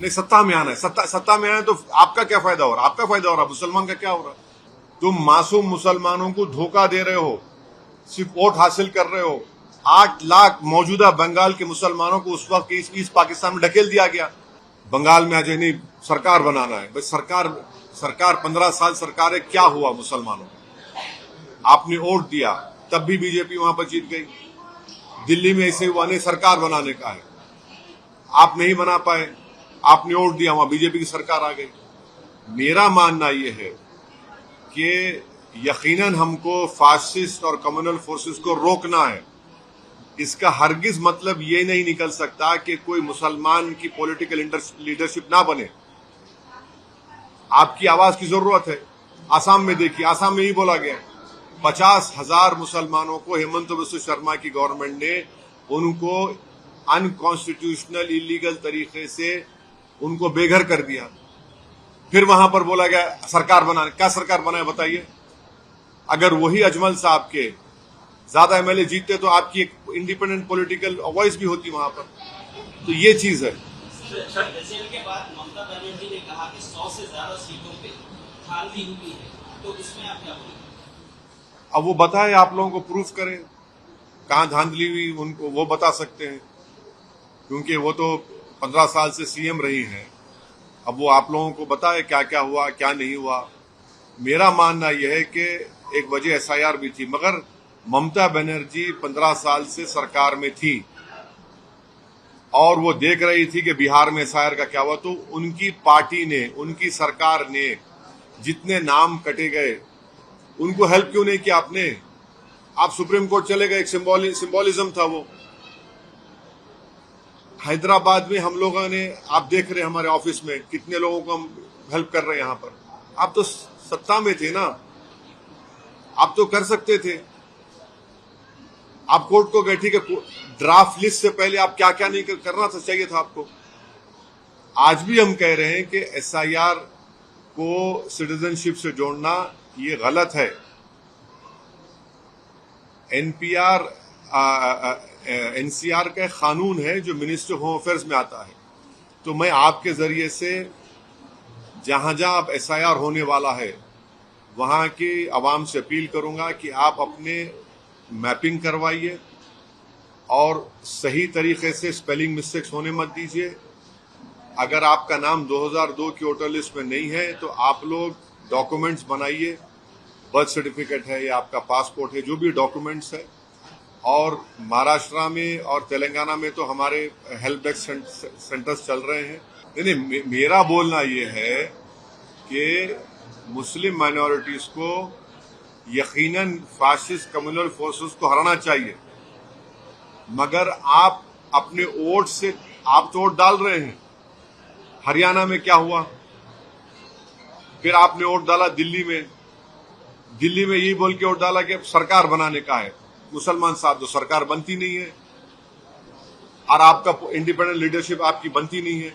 नहीं, सत्ता में आना है। सत्ता में आना है तो आपका क्या फायदा हो रहा है? आपका फायदा हो रहा है, मुसलमान का क्या हो रहा है? तुम मासूम मुसलमानों को धोखा दे रहे हो, सिर्फ वोट हासिल कर रहे हो। 8 लाख मौजूदा बंगाल के मुसलमानों को उस वक्त ईस्ट पाकिस्तान में ढकेल दिया गया। बंगाल में आज नहीं सरकार बनाना है। भाई सरकार 15 साल सरकार है, क्या हुआ मुसलमानों को? आपने वोट दिया, तब भी बीजेपी वहां पर जीत गई। दिल्ली में ऐसे हुआ, नहीं सरकार बनाने का है, आप नहीं बना पाए, आपने वोट दिया, वहां बीजेपी की सरकार आ गई। मेरा मानना यह है कि यकीनन हमको फासिस्ट और कम्युनल फोर्सेस को रोकना है। इसका हरगिज मतलब ये नहीं निकल सकता कि कोई मुसलमान की पॉलिटिकल लीडरशिप ना बने। आपकी आवाज की जरूरत है। आसाम में देखिए, आसाम में ही बोला गया 50,000 मुसलमानों को हेमंत बिस्व शर्मा की गवर्नमेंट ने उनको अनकॉन्स्टिट्यूशनल इलीगल तरीके से उनको बेघर कर दिया। फिर वहां पर बोला गया सरकार बनाने। क्या सरकार बनाए बताइए? अगर वही अजमल साहब के ज्यादा एमएलए जीतते तो आपकी एक इंडिपेंडेंट पॉलिटिकल वॉइस भी होती वहां पर। तो ये चीज है। रिजल्ट के बाद ममता बनर्जी ने कहा कि 100 से ज्यादा सीटों पे धांधली हुई है, तो इसमें आप क्या बोलेंगे? अब वो बताए, आप लोगों को प्रूफ करें कहां धांधली हुई, उनको वो बता सकते हैं, क्योंकि वो तो 15 साल से सीएम रही हैं। अब वो आप लोगों को बताए क्या क्या हुआ, क्या नहीं हुआ। मेरा मानना यह है कि एक वजह एसआईआर भी थी, मगर ममता बनर्जी 15 साल से सरकार में थी और वो देख रही थी कि बिहार में एसआईआर का क्या हुआ। तो उनकी पार्टी ने, उनकी सरकार ने जितने नाम कटे गए, उनको हेल्प क्यों नहीं किया आपने? आप सुप्रीम कोर्ट चले गए, एक सिंबोलिज्म था वो। हैदराबाद में हम लोगों ने, आप देख रहे हैं हमारे ऑफिस में कितने लोगों को हम हेल्प कर रहे हैं। यहां पर आप तो सत्ता में थे ना, आप तो कर सकते थे। आप कोर्ट को गए, ठीक है, ड्राफ्ट लिस्ट से पहले आप क्या क्या नहीं करना था, चाहिए था आपको। आज भी हम कह रहे हैं कि एसआईआर को सिटीजनशिप से जोड़ना ये गलत है। एनसीआर का कानून है जो मिनिस्टर ऑफ होम अफेयर्स में आता है। तो मैं आपके जरिए से जहां जहां अब एसआईआर होने वाला है वहां की आवाम से अपील करूंगा कि आप अपने मैपिंग करवाइए और सही तरीके से स्पेलिंग मिस्टेक्स होने मत दीजिए। अगर आपका नाम 2002 की वोटर लिस्ट में नहीं है तो आप लोग डॉक्यूमेंट्स बनाइए, बर्थ सर्टिफिकेट है या आपका पासपोर्ट है, जो भी डॉक्यूमेंट्स है। और महाराष्ट्र में और तेलंगाना में तो हमारे हेल्प डेस्क सेंटर्स चल रहे हैं। नहीं, मेरा बोलना यह है कि मुस्लिम माइनॉरिटीज को यकीनन फासिस्ट कम्युनल फोर्सेस को हराना चाहिए, मगर आप अपने वोट से, आप तो वोट डाल रहे हैं। हरियाणा में क्या हुआ? फिर आपने वोट डाला दिल्ली में। दिल्ली में यही बोल के वोट डाला कि सरकार बनाने का है। मुसलमान साहब, तो सरकार बनती नहीं है और आपका इंडिपेंडेंट लीडरशिप आपकी बनती नहीं है,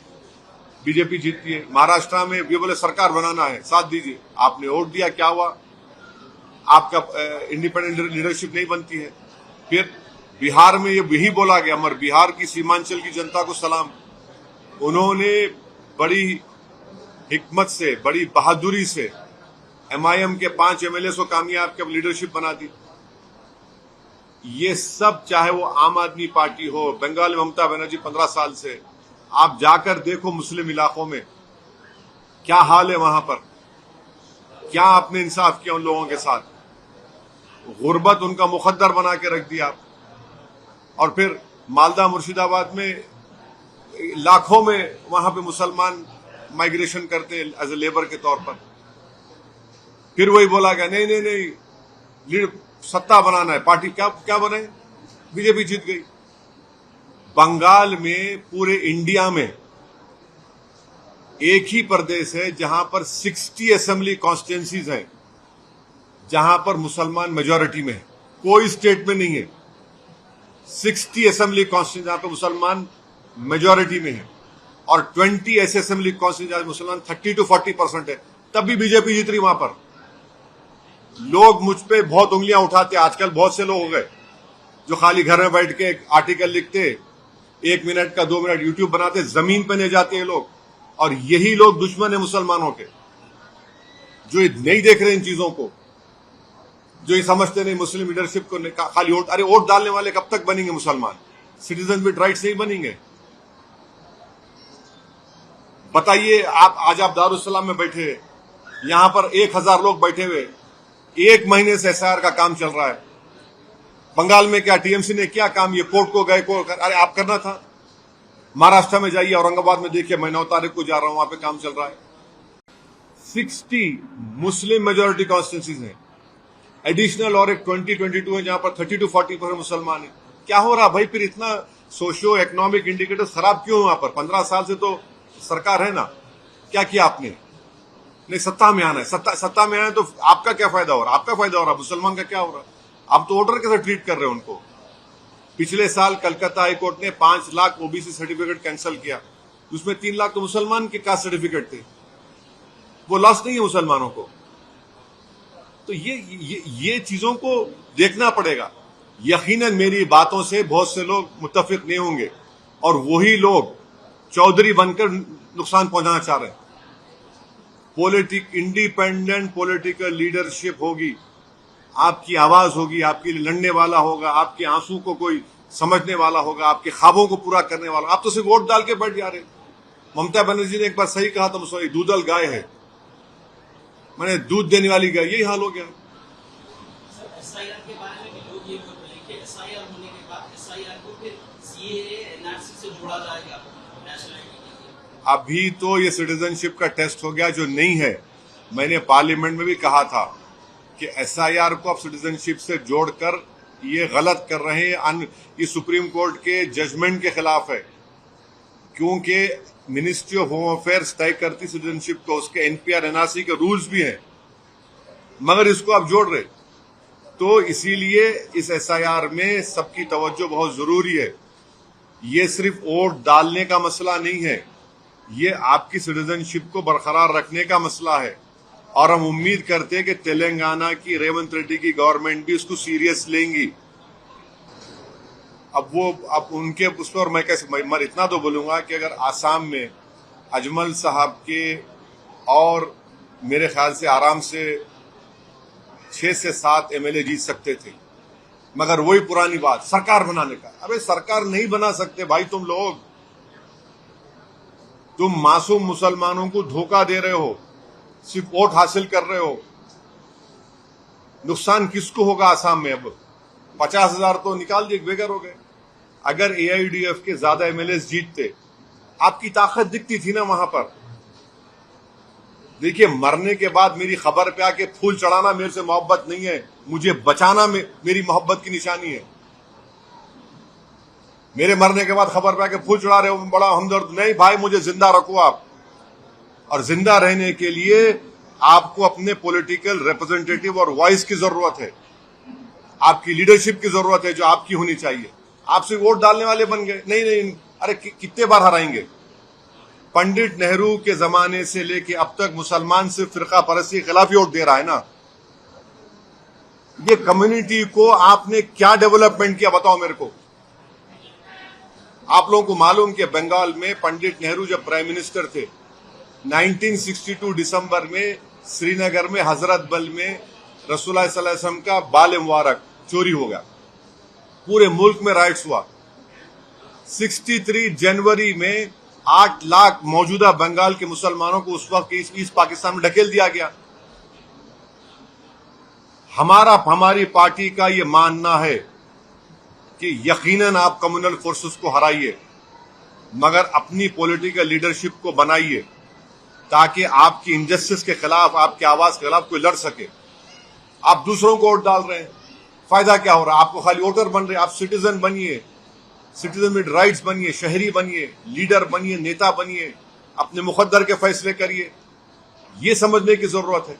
बीजेपी जीतती है। महाराष्ट्र में ये बोले सरकार बनाना है, साथ दीजिए, आपने वोट दिया, क्या हुआ? आपका इंडिपेंडेंट लीडरशिप नहीं बनती है। फिर बिहार में ये यही बोला गया, मगर बिहार की सीमांचल की जनता को सलाम, उन्होंने बड़ी हिकमत से, बड़ी बहादुरी से एमआईएम के 5 एमएलए को कामयाब के लीडरशिप बना दी। ये सब, चाहे वो आम आदमी पार्टी हो, बंगाल में ममता बनर्जी 15 साल से, आप जाकर देखो मुस्लिम इलाकों में क्या हाल है वहां पर। क्या आपने इंसाफ किया उन लोगों के साथ? गुर्बत उनका मुकद्दर बना के रख दिया। और फिर मालदा मुर्शिदाबाद में लाखों में वहां पे मुसलमान माइग्रेशन करते हैं एज ए लेबर के तौर पर। फिर वही बोला गया नहीं नहीं नहीं, सत्ता बनाना है, पार्टी क्या बनाए, बीजेपी जीत गई। बंगाल में, पूरे इंडिया में एक ही प्रदेश है जहां पर 60 असेंबली कॉन्स्टिट्यूंसीज हैं जहां पर मुसलमान मेजॉरिटी में है। कोई स्टेट में नहीं है 60 असेंबली कॉन्स्टिट्यूंसी जहां पर मुसलमान मेजॉरिटी में है, और 20 ऐसे असेंबली कॉन्स्टिट्यूंसी जहां मुसलमान 30 to 40% है। तब भी बीजेपी जीत रही वहां पर। लोग मुझ पे बहुत उंगलियां उठाते। आजकल बहुत से लोग हो गए जो खाली घर में बैठ के आर्टिकल लिखते, 1 मिनट का 2 मिनट यूट्यूब बनाते, जमीन पे नहीं जाते हैं लोग। और यही लोग दुश्मन है मुसलमानों के, जो नहीं देख रहे इन चीजों को, जो ये समझते नहीं मुस्लिम लीडरशिप को खाली वोट। अरे वोट डालने वाले कब तक बनेंगे मुसलमान? सिटीजन विद राइट्स नहीं बनेंगे। बताइए, आज आप दारुस्सलाम में बैठे, यहां पर 1000 लोग बैठे हुए, 1 महीने से एसआईआर का काम चल रहा है। बंगाल में क्या टीएमसी ने क्या काम, ये कोर्ट को गए, अरे आप करना था। महाराष्ट्र में जाइए, औरंगाबाद में देखिए, मैं 9 तारीख को जा रहा हूं, वहां पे काम चल रहा है। 60 मुस्लिम मेजोरिटी कॉन्स्टिट्यूंसीज हैं, एडिशनल और एक 2022 है जहां पर 30 to 40% मुसलमान है। क्या हो रहा भाई? फिर इतना सोशियो इकोनॉमिक इंडिकेटर खराब क्यों वहां पर? 15 साल से तो सरकार है ना, क्या किया आपने? नहीं, सत्ता में आना है, सत्ता में आना है तो आपका क्या फायदा हो रहा? आपका फायदा हो रहा, मुसलमान का क्या हो रहा? आप तो वोटर कैसे ट्रीट कर रहे हो उनको? पिछले साल कलकत्ता हाईकोर्ट ने 5 लाख ओबीसी सर्टिफिकेट कैंसिल किया, उसमें 3 लाख तो मुसलमान के कास्ट सर्टिफिकेट थे। वो लॉस नहीं है मुसलमानों को। तो ये चीजों को देखना पड़ेगा। यकीनन मेरी बातों से बहुत से लोग मुत्तफिक नहीं होंगे और वही लोग चौधरी बनकर नुकसान पहुंचाना चाह रहे हैं। इंडिपेंडेंट पॉलिटिकल लीडरशिप होगी, आपकी आवाज होगी, आपके लिए लड़ने वाला होगा, आपके आंसू को कोई समझने वाला होगा, आपके ख्वाबों को पूरा करने वाला। आप तो सिर्फ वोट डाल के बैठ जा रहे। ममता बनर्जी ने एक बार सही कहा था, मुझे दूधल गाय है, मैंने दूध देने वाली गाय, यही हाल हो गया। एसआईआर के बारे में भी लोग ये बोल रहे हैं कि एसआईआर होने के बाद एसआईआर को फिर सीएए एनआरसी से जोड़ा जाएगा नेशनलिटी। अभी तो ये सिटीजनशिप का टेस्ट हो गया जो नहीं है। मैंने पार्लियामेंट में भी कहा था कि एसआईआर को आप सिटीजनशिप से जोड़कर ये गलत कर रहे हैं। ये सुप्रीम कोर्ट के जजमेंट के खिलाफ है, क्योंकि मिनिस्ट्री ऑफ होम अफेयर्स तय करती सिटीजनशिप को, उसके एनपीआर एनआरसी के रूल्स भी हैं, मगर इसको आप जोड़ रहे। तो इसीलिए इस एसआईआर में सबकी तवज्जो बहुत जरूरी है। ये सिर्फ वोट डालने का मसला नहीं है, ये आपकी सिटीजनशिप को बरकरार रखने का मसला है। और हम उम्मीद करते हैं कि तेलंगाना की रेवंत रेड्डी की गवर्नमेंट भी इसको सीरियस लेंगी। अब उनके उस पर मैं कैसे मैं इतना तो बोलूंगा कि अगर आसाम में अजमल साहब के और मेरे ख्याल से आराम से 6 से 7 एमएलए जीत सकते थे, मगर वही पुरानी बात सरकार बनाने का। अबे सरकार नहीं बना सकते भाई तुम लोग, तुम मासूम मुसलमानों को धोखा दे रहे हो, सिर्फ वोट हासिल कर रहे हो। नुकसान किसको होगा आसाम में? अब 50,000 तो निकाल दिए, बेघर हो गए। अगर एआईडीएफ के ज्यादा एमएलए जीतते, आपकी ताकत दिखती थी ना वहां पर। देखिए, मरने के बाद मेरी खबर पे आके फूल चढ़ाना मेरे से मोहब्बत नहीं है, मुझे बचाना मेरी मोहब्बत की निशानी है। मेरे मरने के बाद खबर पे आके फूल चढ़ा रहे हो, बड़ा हमदर्द नहीं भाई, मुझे जिंदा रखो आप। और जिंदा रहने के लिए आपको अपने पॉलिटिकल रिप्रेजेंटेटिव और वॉइस की जरूरत है, आपकी लीडरशिप की जरूरत है जो आपकी होनी चाहिए। आप सिर्फ वोट डालने वाले बन गए। नहीं, अरे कितने बार हराएंगे? पंडित नेहरू के जमाने से लेके अब तक मुसलमान सिर्फ फिरका परस्ती के खिलाफ ही वोट दे रहा है ना। ये कम्युनिटी को आपने क्या डेवलपमेंट किया बताओ मेरे को। आप लोगों को मालूम कि बंगाल में पंडित नेहरू जब प्राइम मिनिस्टर थे, 1962 दिसंबर में श्रीनगर में हजरत बल में रसूलुल्लाह सल्लल्लाहु अलैहि वसल्लम का बाल मुबारक चोरी हो गया, पूरे मुल्क में राइट्स हुआ। 63 जनवरी में 8 लाख मौजूदा बंगाल के मुसलमानों को उस वक्त ईस्ट पाकिस्तान में ढकेल दिया गया। हमारी पार्टी का यह मानना है कि यकीनन आप कम्युनल फोर्सेस को हराइए, मगर अपनी पॉलिटिकल लीडरशिप को बनाइए ताकि आपकी इनजस्टिस के खिलाफ, आपकी आवाज के खिलाफ कोई लड़ सके। आप दूसरों को वोट डाल रहे हैं, फायदा क्या हो रहा है? आपको खाली वोटर बन रहे। आप सिटीजन बनिए, सिटीजन विद राइट्स बनिए, शहरी बनिए, लीडर बनिए, नेता बनिए, अपने मुकद्दर के फैसले करिए। ये समझने की जरूरत है।